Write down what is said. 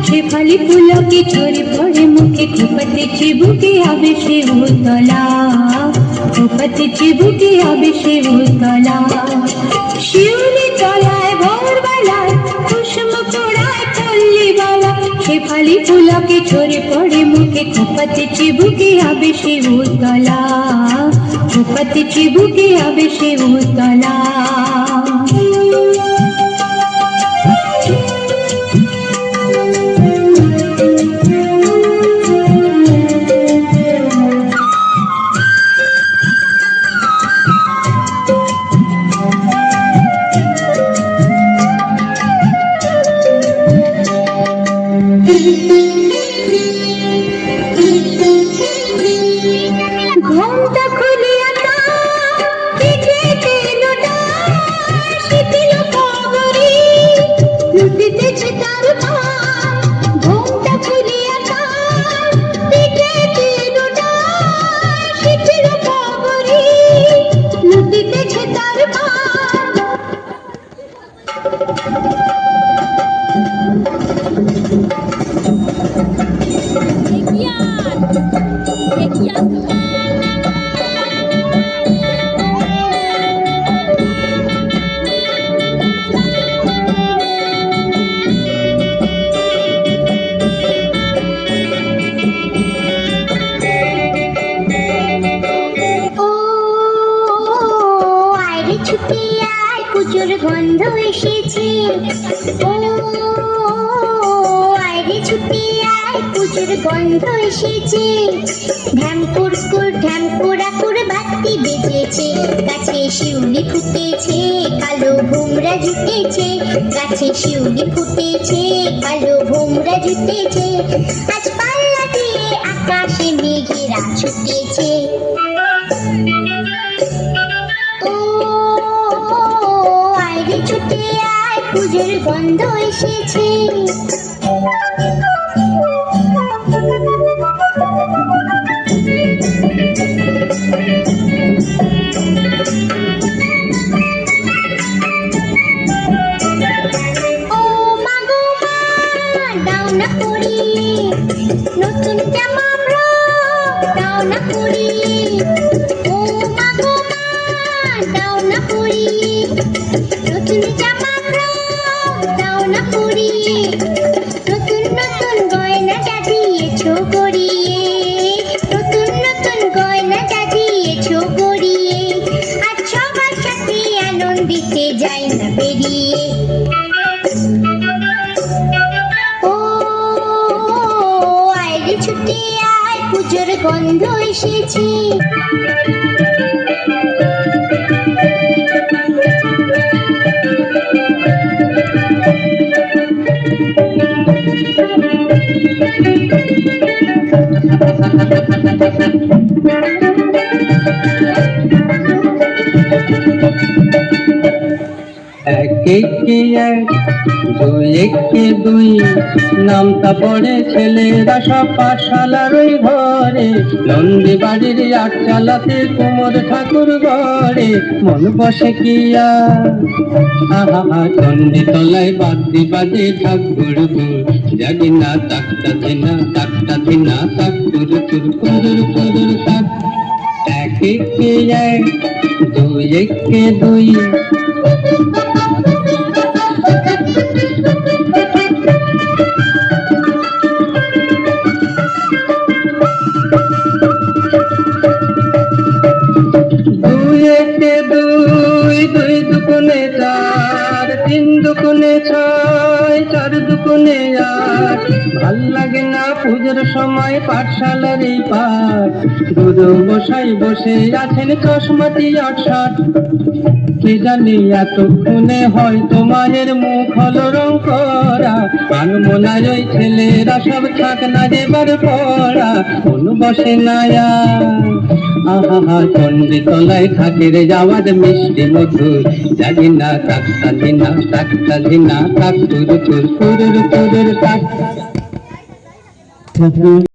शेफाली फूलों की छोरी पड़े मुखे खुपते चिबुके आवेशे उतला खुपते चिबुके आवेशे उतला शिवली तलाय भोर बेलाय कुसुमकुड़ाय पल्ली बाला शेफाली फूलों की छोरी पड़े मुखे खुपते चिबुके आवेशे उतला खुपते चिबुके आवेशे उतला घोमटा खुलिया पिठेते लोटा शिथिल पागरी लुटितेছে তার ভার ঘোমটা খুলিয়া পিঠেতে লোটা শিথিল পাগরি লুটিতেছে তার ভার পুজোর গন্ধ এসেছে ও আইরে ছুটি আয় পুজোর গন্ধ এসেছে ঢ্যামকুড়া করে বাতি বেজেছে গাছে শিউলি ফুটেছে কালো ভোমরা জুটেছে গাছে শিউলি ফুটেছে কালো ভোমরা জুটেছে আজ পাল্লা দিয়ে আকাশে মেঘেরা ছুটেছে ছুটে আয় পুজোর গন্ধ এসেছে ও মাগো মা দাও না করি নতুন জামা দাও না করি ও মাগো মা দাও না করি নতুন জামা দাও না পরিয়ে নতুন নতুন গয়না সাজিয়েছো গড়িয়ে নতুন নতুন গয়না সাজিয়েছো গড়িয়ে আর সবার সাথে আনন্দিতে যাই না বেরিয়ে ও আইরে ছুটে আয় পুজোর গন্ধ এসেছে একে এক দুই একে দুই নামটা পড়ে ছেলেরা সব পাঠশালার ওই ঘরে নন্দী বাড়ির আট চালাতে কুমোর ঠাকুর ঘরে মন বসে কিয়া আহা চন্ডী তলায় বাদ্যি বাজে ঠাকুর জানি না তাকটা দিনা তাক তুরু কুরুর তাক একে এক দুই একে দুই দুই দুগুণে চার তিন দুগুণে ছয় চার দুগুণে গুনে আর ভাল লাগে না পুজোর সময় পাঠশালার এই পাঠ। গুরু মশাই বসে আছেন চশমাটি আটসাট, কে জানি এতক্ষণে হয়তো মায়ের মুখ হলো রং করা। আনমনায় ওই ছেলেরা সব থাক না যেবার পড়া, কোন বসে না আর। আহা চন্ডী তলায় থাকে রে যাওয়ার মিষ্টি মধুর, জানি না তাক্তা ধিনা তাক্তা ধিনা তাক তুরু তুর তুরুর তুরুর তাক।